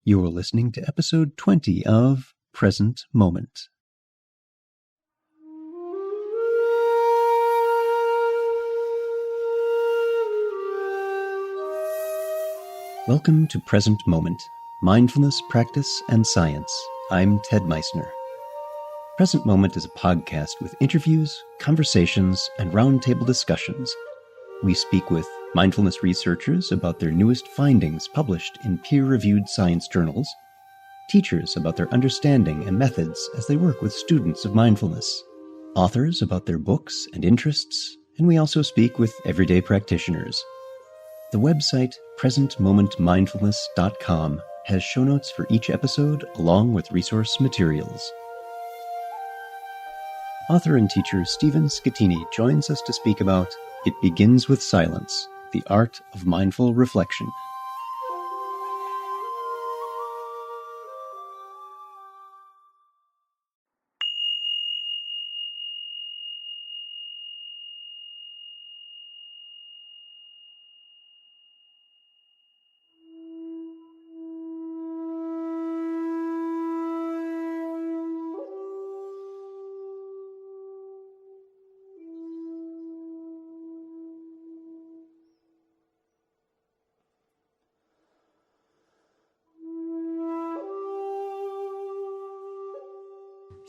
You're listening to episode 20 of Present Moment. Welcome to Present Moment, Mindfulness, Practice, and Science. I'm Ted Meissner. Present Moment is a podcast with interviews, conversations, and roundtable discussions. We speak with mindfulness researchers about their newest findings published in peer-reviewed science journals, teachers about their understanding and methods as they work with students of mindfulness, authors about their books and interests, and we also speak with everyday practitioners. The website presentmomentmindfulness.com has show notes for each episode along with resource materials. Author and teacher Stephen Schettini joins us to speak about It Begins with Silence, the Art of Mindful Reflection.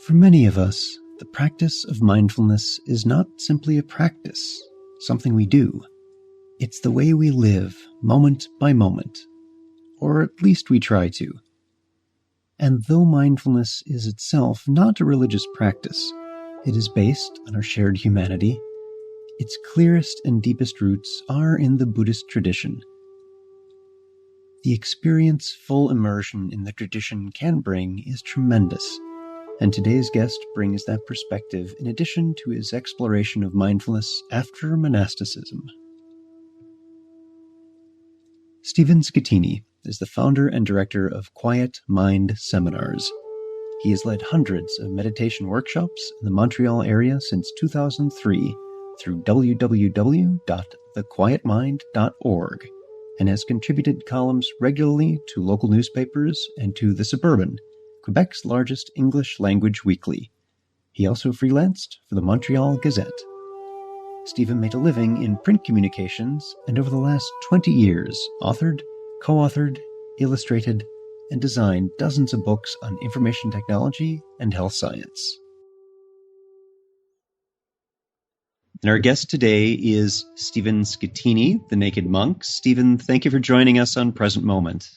For many of us, the practice of mindfulness is not simply a practice, something we do. It's the way we live, moment by moment, or at least we try to. And though mindfulness is itself not a religious practice, it is based on our shared humanity. Its clearest and deepest roots are in the Buddhist tradition. The experience full immersion in the tradition can bring is tremendous. And today's guest brings that perspective in addition to his exploration of mindfulness after monasticism. Stephen Schettini is the founder and director of Quiet Mind Seminars. He has led hundreds of meditation workshops in the Montreal area since 2003 through www.thequietmind.org and has contributed columns regularly to local newspapers and to The Suburban, Quebec's largest English-language weekly. He also freelanced for the Montreal Gazette. Stephen made a living in print communications and over the last 20 years authored, co-authored, illustrated, and designed dozens of books on information technology and health science. And our guest today is Stephen Schettini, the Naked Monk. Stephen, thank you for joining us on Present Moment.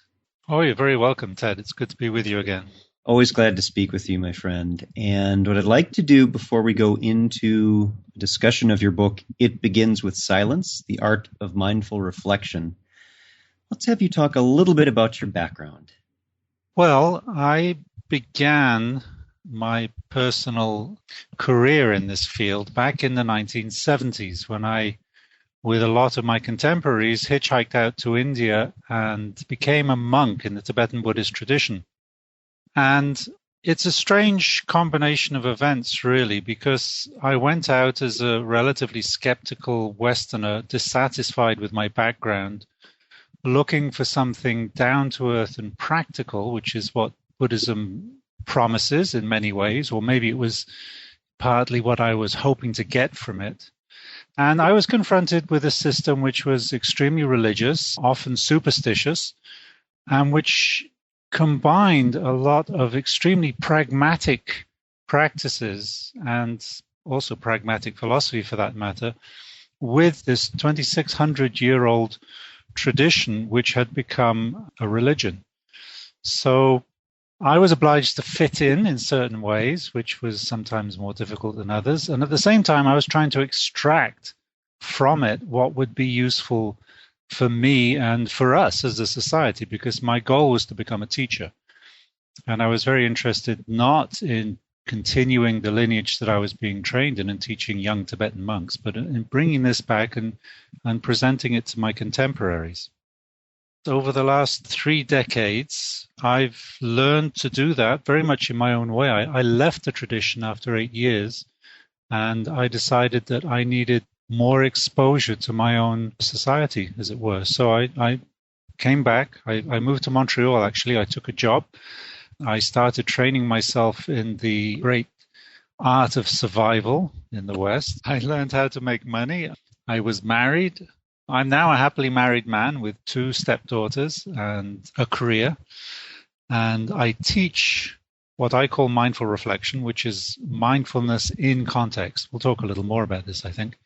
Oh, you're very welcome, Ted. It's good to be with you again. Always glad to speak with you, my friend. And what I'd like to do before we go into a discussion of your book, It Begins with Silence, the Art of Mindful Reflection, let's have you talk a little bit about your background. Well, I began my personal career in this field back in the 1970s when I, with a lot of my contemporaries, hitchhiked out to India and became a monk in the Tibetan Buddhist tradition. And it's a strange combination of events, really, because I went out as a relatively skeptical Westerner, dissatisfied with my background, looking for something down to earth and practical, which is what Buddhism promises in many ways, or maybe it was partly what I was hoping to get from it. And I was confronted with a system which was extremely religious, often superstitious, and which combined a lot of extremely pragmatic practices and also pragmatic philosophy for that matter with this 2,600-year-old tradition which had become a religion. So I was obliged to fit in certain ways, which was sometimes more difficult than others. And at the same time, I was trying to extract from it what would be useful for me and for us as a society, because my goal was to become a teacher. And I was very interested not in continuing the lineage that I was being trained in and teaching young Tibetan monks, but in bringing this back and presenting it to my contemporaries. Over the last 3 decades, I've learned to do that very much in my own way. I left the tradition after 8 years, and I decided that I needed more exposure to my own society, as it were. So I came back. I moved to Montreal, actually. I took a job. I started training myself in the great art of survival in the West. I learned how to make money. I was married. I'm now a happily married man with 2 stepdaughters and a career. And I teach what I call mindful reflection, which is mindfulness in context. We'll talk a little more about this, I think.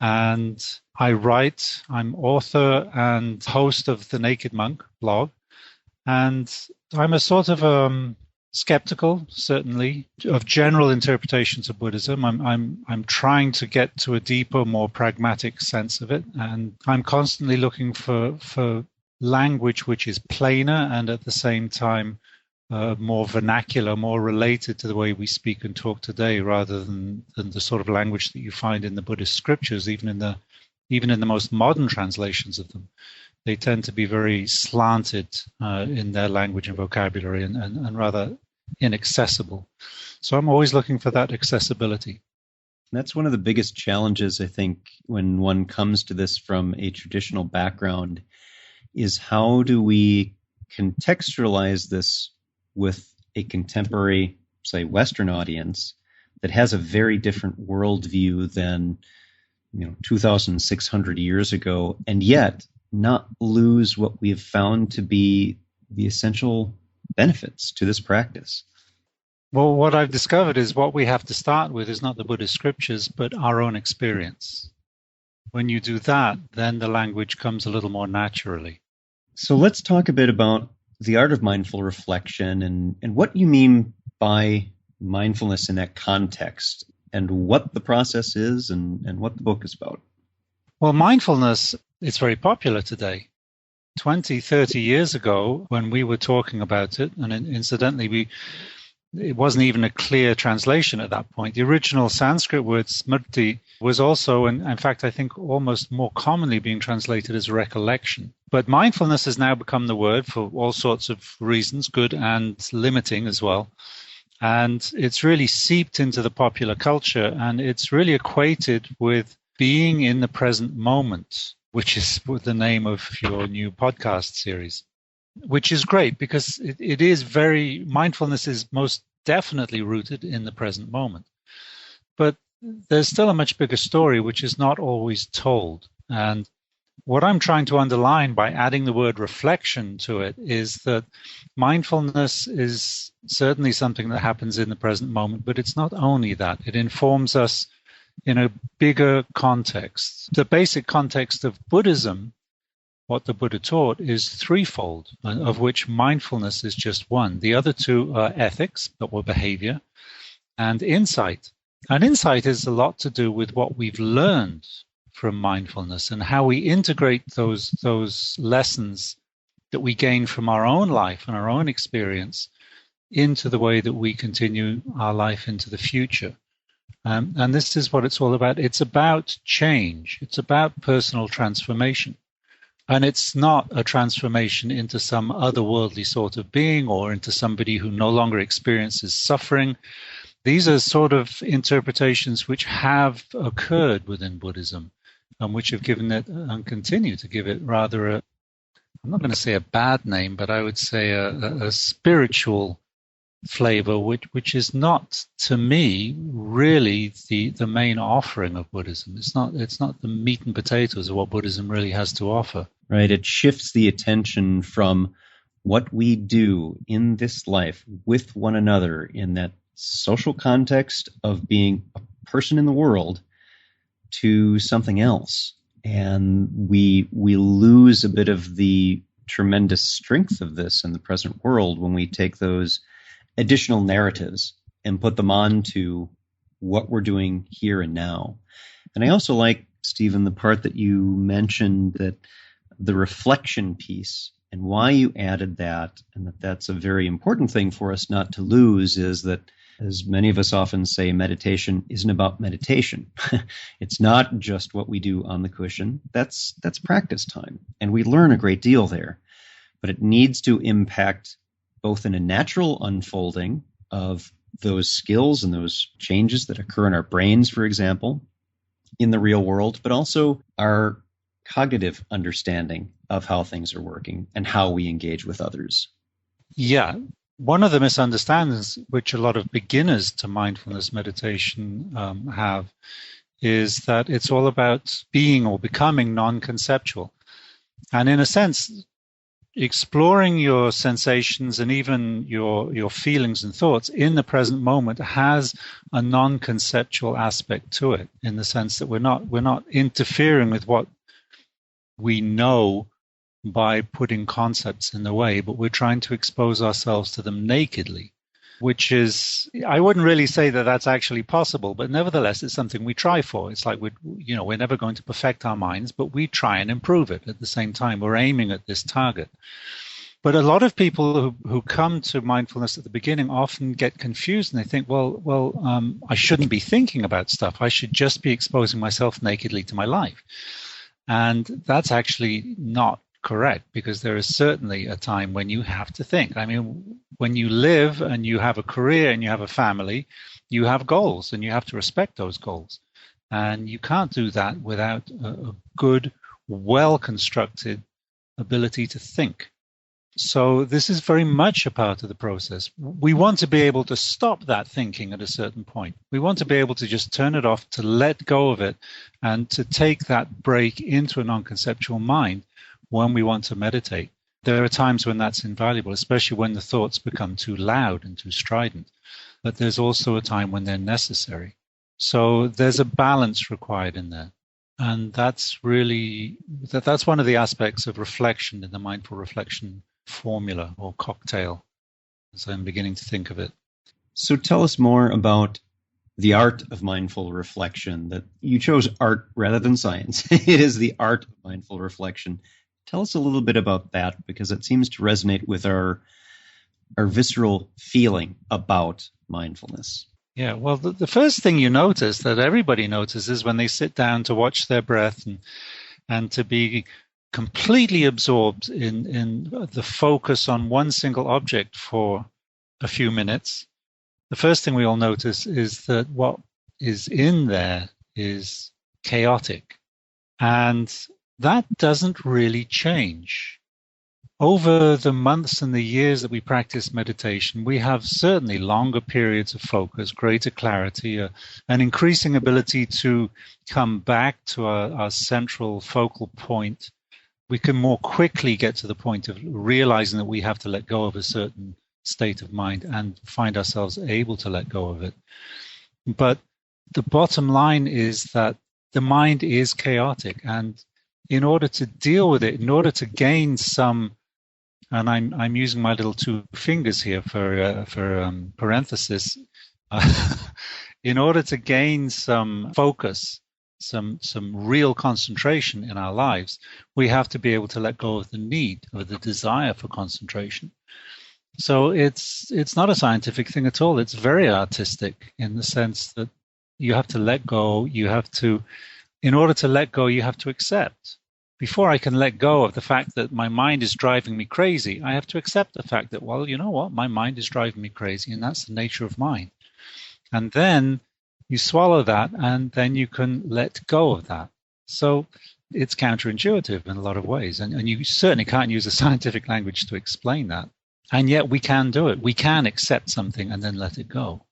And I write. I'm author and host of the Naked Monk blog. And I'm a sort of skeptical, certainly, of general interpretations of Buddhism. I'm trying to get to a deeper, more pragmatic sense of it, and I'm constantly looking for language which is plainer and at the same time more vernacular, more related to the way we speak and talk today, rather than the sort of language that you find in the Buddhist scriptures, even in the most modern translations of them. They tend to be very slanted in their language and vocabulary and rather inaccessible. So I'm always looking for that accessibility. That's one of the biggest challenges, I think, when one comes to this from a traditional background, is how do we contextualize this with a contemporary, say, Western audience that has a very different worldview than 2,600 years ago, and yet not lose what we have found to be the essential benefits to this practice? Well, what I've discovered is what we have to start with is not the Buddhist scriptures, but our own experience. When you do that, then the language comes a little more naturally. So let's talk a bit about the art of mindful reflection and what you mean by mindfulness in that context, and what the process is and what the book is about. Well, mindfulness, it's very popular today. 20, 30 years ago, when we were talking about it, and incidentally, it wasn't even a clear translation at that point. The original Sanskrit word smrti was also, and in fact, I think almost more commonly being translated as recollection. But mindfulness has now become the word for all sorts of reasons, good and limiting as well. And it's really seeped into the popular culture, and it's really equated with being in the present moment, which is the name of your new podcast series. Which is great because it is mindfulness is most definitely rooted in the present moment. But there's still a much bigger story which is not always told. And what I'm trying to underline by adding the word reflection to it is that mindfulness is certainly something that happens in the present moment, but it's not only that. It informs us in a bigger context. The basic context of Buddhism, what the Buddha taught, is threefold, of which mindfulness is just one. The other two are ethics, or behavior, and insight. And insight is a lot to do with what we've learned from mindfulness and how we integrate those lessons that we gain from our own life and our own experience into the way that we continue our life into the future. And this is what it's all about. It's about change. It's about personal transformation. And it's not a transformation into some otherworldly sort of being or into somebody who no longer experiences suffering. These are sort of interpretations which have occurred within Buddhism and which have given it and continue to give it rather I'm not going to say a bad name, but I would say a spiritual flavor, which is not, to me, really the main offering of Buddhism. It's not the meat and potatoes of what Buddhism really has to offer. Right. It shifts the attention from what we do in this life with one another in that social context of being a person in the world to something else. And we lose a bit of the tremendous strength of this in the present world when we take those additional narratives and put them on to what we're doing here and now. And I also like, Stephen, the part that you mentioned, that the reflection piece, and why you added that, and that's a very important thing for us not to lose, is that, as many of us often say, meditation isn't about meditation. It's not just what we do on the cushion. That's practice time, and we learn a great deal there. But it needs to impact both in a natural unfolding of those skills and those changes that occur in our brains, for example, in the real world, but also our cognitive understanding of how things are working and how we engage with others. Yeah. One of the misunderstandings which a lot of beginners to mindfulness meditation have is that it's all about being or becoming non-conceptual. And in a sense, exploring your sensations and even your feelings and thoughts in the present moment has a non-conceptual aspect to it, in the sense that we're not interfering with what we know by putting concepts in the way, but we're trying to expose ourselves to them nakedly, which is, I wouldn't really say that that's actually possible, but nevertheless, it's something we try for. It's like we're never going to perfect our minds, but we try and improve it at the same time. We're aiming at this target. But a lot of people who come to mindfulness at the beginning often get confused, and they think, I shouldn't be thinking about stuff. I should just be exposing myself nakedly to my life. And that's actually not correct, because there is certainly a time when you have to think. I mean, when you live and you have a career and you have a family, you have goals and you have to respect those goals. And you can't do that without a good, well-constructed ability to think. So this is very much a part of the process. We want to be able to stop that thinking at a certain point. We want to be able to just turn it off, to let go of it, and to take that break into a non-conceptual mind when we want to meditate. There are times when that's invaluable, especially when the thoughts become too loud and too strident. But there's also a time when they're necessary. So there's a balance required in there. And that's one of the aspects of reflection in the mindful reflection formula or cocktail, as I'm beginning to think of it. So tell us more about the art of mindful reflection. That you chose art rather than science. It is the art of mindful reflection. Tell us a little bit about that, because it seems to resonate with our visceral feeling about mindfulness. Yeah, well, the first thing you notice, that everybody notices when they sit down to watch their breath and to be completely absorbed in the focus on one single object for a few minutes, the first thing we all notice is that what is in there is chaotic. And that doesn't really change. Over the months and the years that we practice meditation, we have certainly longer periods of focus, greater clarity, an increasing ability to come back to our central focal point. We can more quickly get to the point of realizing that we have to let go of a certain state of mind and find ourselves able to let go of it. But the bottom line is that the mind is chaotic, and in order to deal with it, in order to gain some, and I'm using my little two fingers here for parenthesis, in order to gain some focus, some real concentration in our lives, we have to be able to let go of the need or the desire for concentration. So it's not a scientific thing at all. It's very artistic in the sense that you have to let go. In order to let go, you have to accept. Before I can let go of the fact that my mind is driving me crazy, I have to accept the fact that, well, you know what? My mind is driving me crazy, and that's the nature of mind. And then you swallow that, and then you can let go of that. So it's counterintuitive in a lot of ways, and you certainly can't use a scientific language to explain that. And yet we can do it. We can accept something and then let it go.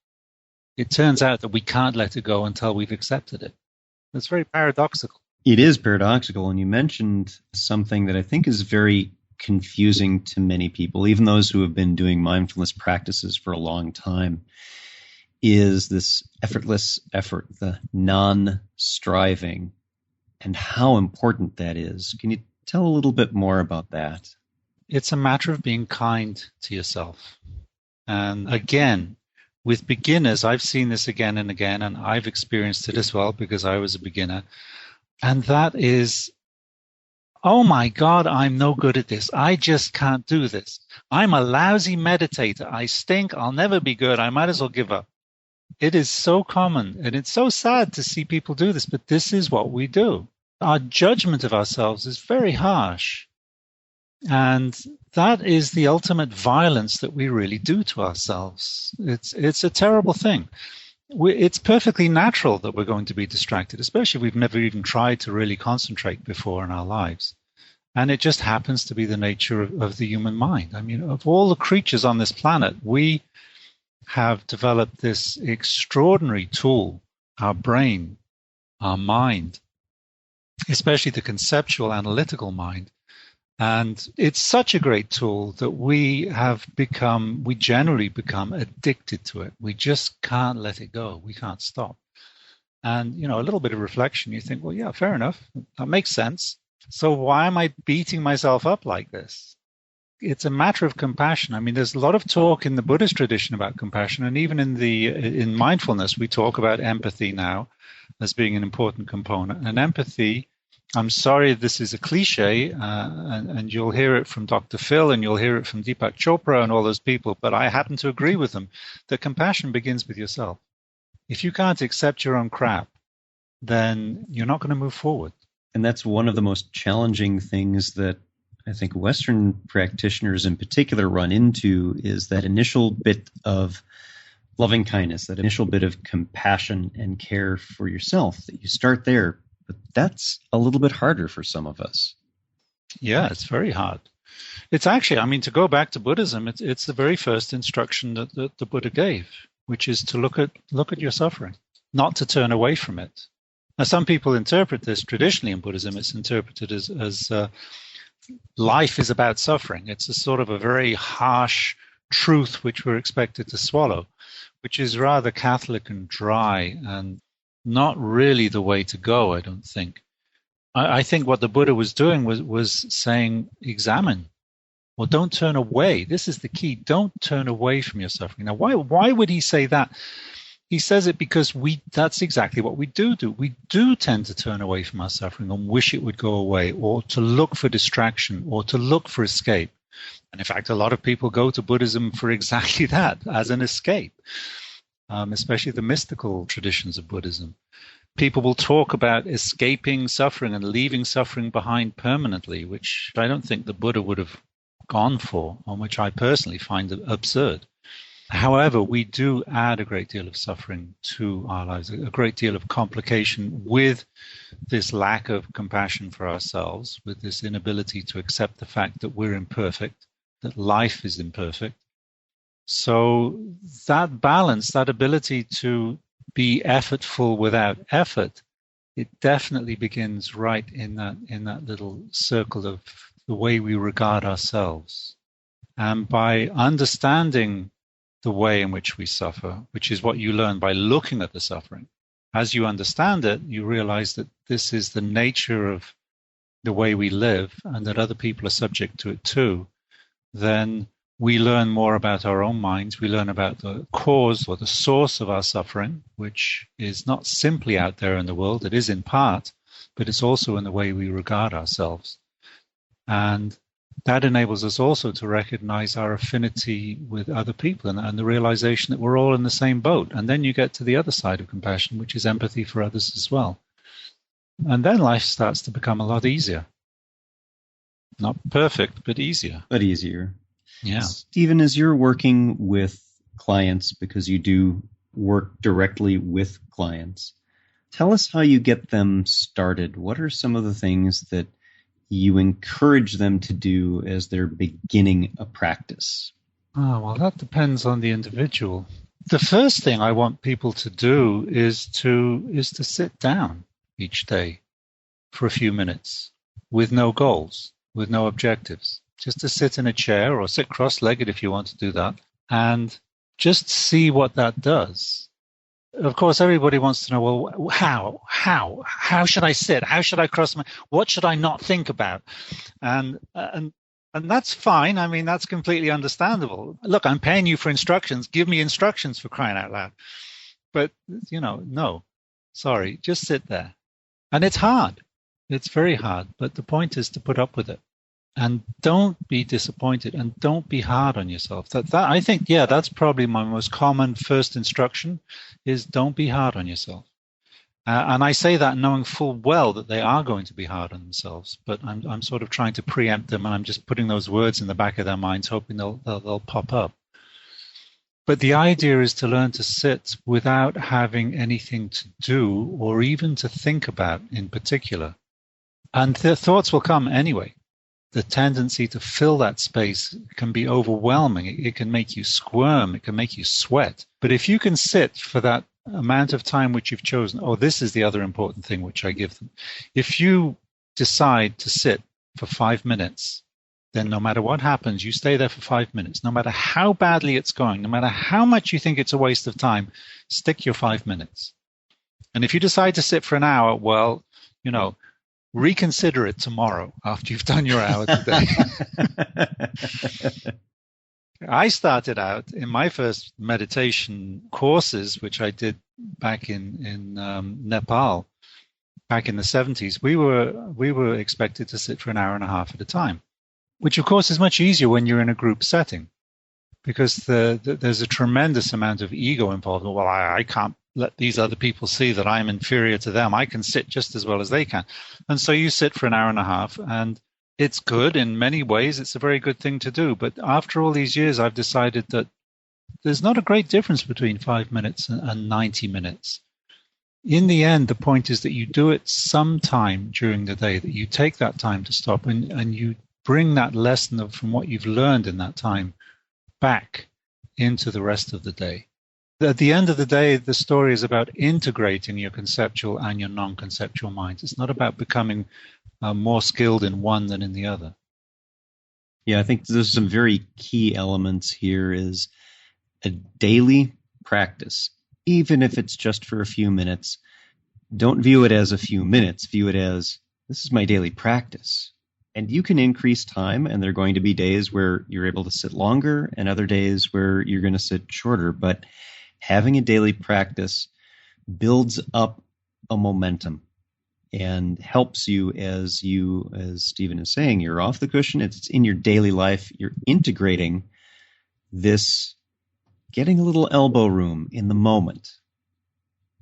It turns out that we can't let it go until we've accepted it. It's very paradoxical. It is paradoxical, and you mentioned something that I think is very confusing to many people, even those who have been doing mindfulness practices for a long time, is this effortless effort, the non-striving, and how important that is. Can you tell a little bit more about that? It's a matter of being kind to yourself. And again, with beginners, I've seen this again and again, and I've experienced it as well because I was a beginner. And that is, oh my God, I'm no good at this. I just can't do this. I'm a lousy meditator. I stink. I'll never be good. I might as well give up. It is so common, and it's so sad to see people do this, but this is what we do. Our judgment of ourselves is very harsh. And that is the ultimate violence that we really do to ourselves. It's a terrible thing. it's perfectly natural that we're going to be distracted, especially if we've never even tried to really concentrate before in our lives. And it just happens to be the nature of the human mind. I mean, of all the creatures on this planet, we have developed this extraordinary tool, our brain, our mind, especially the conceptual analytical mind. And it's such a great tool that we generally become addicted to it. We just can't let it go. We can't stop. And, a little bit of reflection, you think, well, yeah, fair enough. That makes sense. So why am I beating myself up like this? It's a matter of compassion. I mean, there's a lot of talk in the Buddhist tradition about compassion, and even in mindfulness, we talk about empathy now as being an important component. And empathy, I'm sorry, this is a cliche, and you'll hear it from Dr. Phil, and you'll hear it from Deepak Chopra and all those people, but I happen to agree with them that compassion begins with yourself. If you can't accept your own crap, then you're not going to move forward. And that's one of the most challenging things that I think Western practitioners in particular run into, is that initial bit of loving kindness, that initial bit of compassion and care for yourself, that you start there. But that's a little bit harder for some of us. Yeah, it's very hard. It's actually, I mean, to go back to Buddhism, it's the very first instruction that the Buddha gave, which is to look at your suffering, not to turn away from it. Now, some people interpret this traditionally in Buddhism. It's interpreted as life is about suffering. It's a sort of a very harsh truth which we're expected to swallow, which is rather Catholic and dry and not really the way to go, I don't think. I think what the Buddha was doing was saying, examine, or don't turn away. This is the key. Don't turn away from your suffering. Now, why would he say that? He says it because that's exactly what we do. We do tend to turn away from our suffering and wish it would go away, or to look for distraction, or to look for escape. And in fact, a lot of people go to Buddhism for exactly that, as an escape, especially the mystical traditions of Buddhism. People will talk about escaping suffering and leaving suffering behind permanently, which I don't think the Buddha would have gone for, and which I personally find absurd. However, we do add a great deal of suffering to our lives, a great deal of complication with this lack of compassion for ourselves, with this inability to accept the fact that we're imperfect, that life is imperfect. So that balance, that ability to be effortful without effort, it definitely begins right in that little circle of the way we regard ourselves. And by understanding the way in which we suffer, which is what you learn by looking at the suffering. As you understand it, you realize that this is the nature of the way we live and that other people are subject to it too. Then we learn more about our own minds. We learn about the cause or the source of our suffering, which is not simply out there in the world. It is in part, but it's also in the way we regard ourselves. And that enables us also to recognize our affinity with other people and the realization that we're all in the same boat. And then you get to the other side of compassion, which is empathy for others as well. And then life starts to become a lot easier. Not perfect, but easier. But easier. Yeah. Stephen, as you're working with clients, because you do work directly with clients, tell us how you get them started. What are some of the things that you encourage them to do as they're beginning a practice? Oh, well, that depends on the individual. The first thing I want people to do is to sit down each day for a few minutes with no goals, with no objectives. Just to sit in a chair or sit cross-legged if you want to do that, and just see what that does. Of course, everybody wants to know, well, how should I sit? How should I what should I not think about? And that's fine. I mean, that's completely understandable. Look, I'm paying you for instructions. Give me instructions, for crying out loud. But, no, sorry, just sit there. And it's hard. It's very hard. But the point is to put up with it. And don't be disappointed, and don't be hard on yourself. That I think, that's probably my most common first instruction, is don't be hard on yourself. And I say that knowing full well that they are going to be hard on themselves, but I'm sort of trying to preempt them, and I'm just putting those words in the back of their minds, hoping they'll pop up. But the idea is to learn to sit without having anything to do or even to think about in particular. And the thoughts will come anyway. The tendency to fill that space can be overwhelming. It can make you squirm. It can make you sweat. But if you can sit for that amount of time which you've chosen, this is the other important thing which I give them. If you decide to sit for 5 minutes, then no matter what happens, you stay there for 5 minutes. No matter how badly it's going, no matter how much you think it's a waste of time, stick your 5 minutes. And if you decide to sit for an hour, well, reconsider it tomorrow after you've done your hour today. I started out in my first meditation courses, which I did back in Nepal, back in the 70s. We were expected to sit for an hour and a half at a time, which of course is much easier when you're in a group setting, because there's a tremendous amount of ego involved. Well, I can't let these other people see that I'm inferior to them. I can sit just as well as they can. And so you sit for an hour and a half, and it's good in many ways. It's a very good thing to do. But after all these years, I've decided that there's not a great difference between 5 minutes and 90 minutes. In the end, the point is that you do it sometime during the day, that you take that time to stop and you bring that lesson from what you've learned in that time back into the rest of the day. At the end of the day, the story is about integrating your conceptual and your non-conceptual minds. It's not about becoming more skilled in one than in the other. Yeah, I think there's some very key elements here is a daily practice, even if it's just for a few minutes. Don't view it as a few minutes. View it as, this is my daily practice. And you can increase time, and there are going to be days where you're able to sit longer and other days where you're going to sit shorter. But having a daily practice builds up a momentum and helps you as Stephen is saying, you're off the cushion, it's in your daily life, you're integrating this, getting a little elbow room in the moment.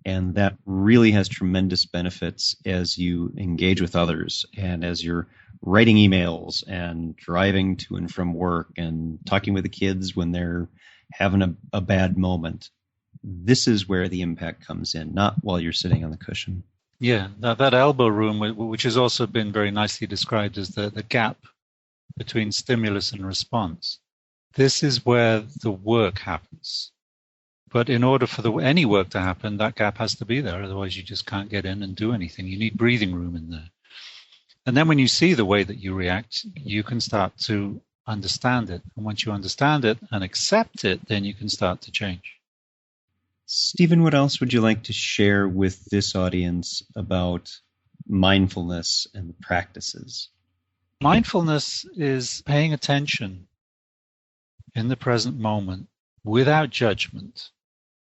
And that really has tremendous benefits as you engage with others and as you're writing emails and driving to and from work and talking with the kids when they're having a bad moment. This is where the impact comes in, not while you're sitting on the cushion. Yeah, that elbow room, which has also been very nicely described as the gap between stimulus and response. This is where the work happens. But in order for any work to happen, that gap has to be there. Otherwise, you just can't get in and do anything. You need breathing room in there. And then when you see the way that you react, you can start to understand it. And once you understand it and accept it, then you can start to change. Stephen, what else would you like to share with this audience about mindfulness and the practices? Mindfulness is paying attention in the present moment without judgment,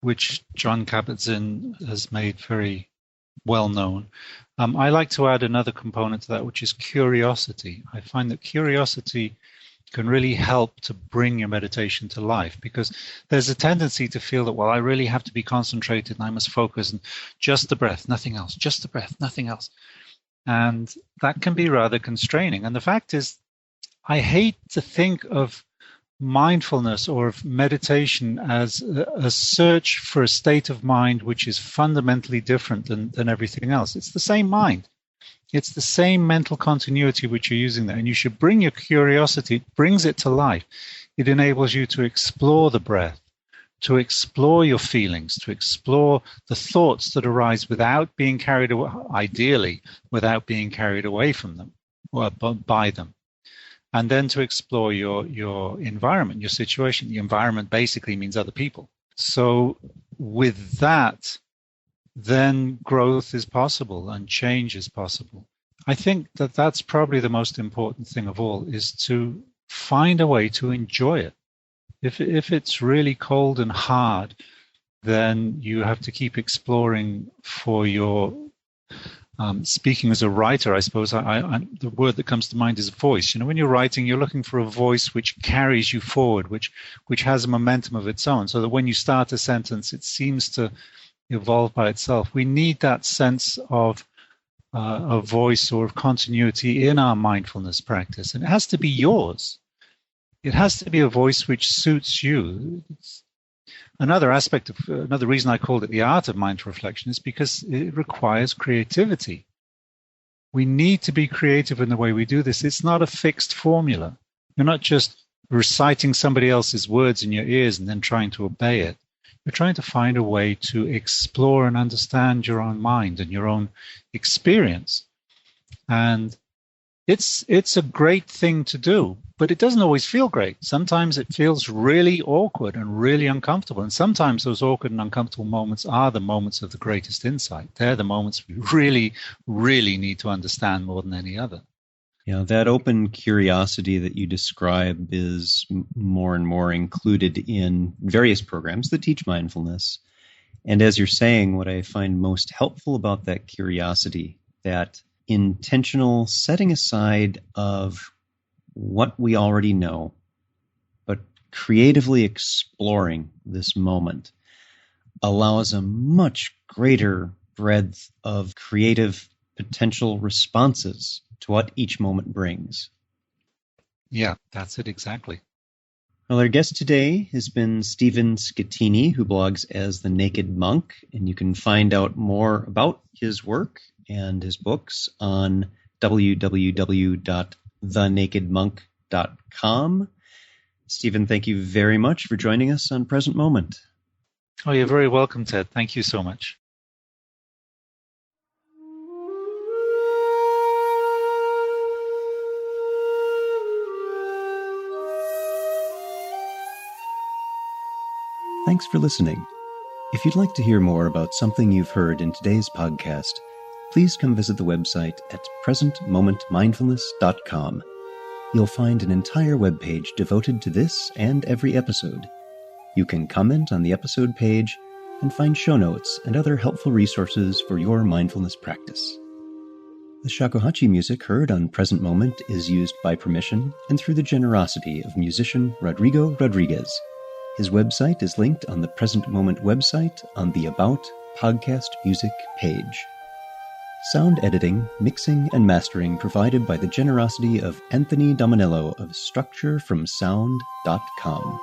which John Kabat-Zinn has made very well known. I like to add another component to that, which is curiosity. I find that curiosity can really help to bring your meditation to life, because there's a tendency to feel that, well, I really have to be concentrated and I must focus and just the breath, nothing else, just the breath, nothing else. And that can be rather constraining. And the fact is, I hate to think of mindfulness or of meditation as a search for a state of mind which is fundamentally different than everything else. It's the same mind. It's the same mental continuity which you're using there. And you should bring your curiosity, it brings it to life. It enables you to explore the breath, to explore your feelings, to explore the thoughts that arise without being carried away, ideally, without being carried away from them or by them. And then to explore your environment, your situation. The environment basically means other people. So with that, then growth is possible and change is possible. I think that that's probably the most important thing of all, is to find a way to enjoy it. If it's really cold and hard, then you have to keep exploring for your speaking as a writer, I suppose, the word that comes to mind is voice. When you're writing, you're looking for a voice which carries you forward, which has a momentum of its own, so that when you start a sentence, it seems to evolve by itself. We need that sense of a voice or of continuity in our mindfulness practice, and it has to be yours. It has to be a voice which suits you. Another reason I called it the art of mindful reflection is because it requires creativity. We need to be creative in the way we do this. It's not a fixed formula. You're not just reciting somebody else's words in your ears and then trying to obey it. You're trying to find a way to explore and understand your own mind and your own experience. And it's a great thing to do, but it doesn't always feel great. Sometimes it feels really awkward and really uncomfortable. And sometimes those awkward and uncomfortable moments are the moments of the greatest insight. They're the moments we really, really need to understand more than any other. Yeah, that open curiosity that you describe is more and more included in various programs that teach mindfulness. And as you're saying, what I find most helpful about that curiosity, that intentional setting aside of what we already know, but creatively exploring this moment, allows a much greater breadth of creative potential responses to what each moment brings. Yeah, that's it exactly. Well, our guest today has been Stephen Schettini, who blogs as The Naked Monk, and you can find out more about his work and his books on www.thenakedmonk.com. Stephen, thank you very much for joining us on Present Moment. Oh, you're very welcome, Ted. Thank you so much. Thanks for listening. If you'd like to hear more about something you've heard in today's podcast, please come visit the website at presentmomentmindfulness.com. You'll find an entire webpage devoted to this and every episode. You can comment on the episode page and find show notes and other helpful resources for your mindfulness practice. The shakuhachi music heard on Present Moment is used by permission and through the generosity of musician Rodrigo Rodriguez. His website is linked on the Present Moment website on the About Podcast Music page. Sound editing, mixing, and mastering provided by the generosity of Anthony Dominello of StructureFromSound.com.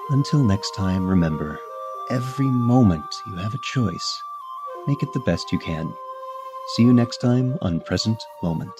Until next time, remember, every moment you have a choice. Make it the best you can. See you next time on Present Moment.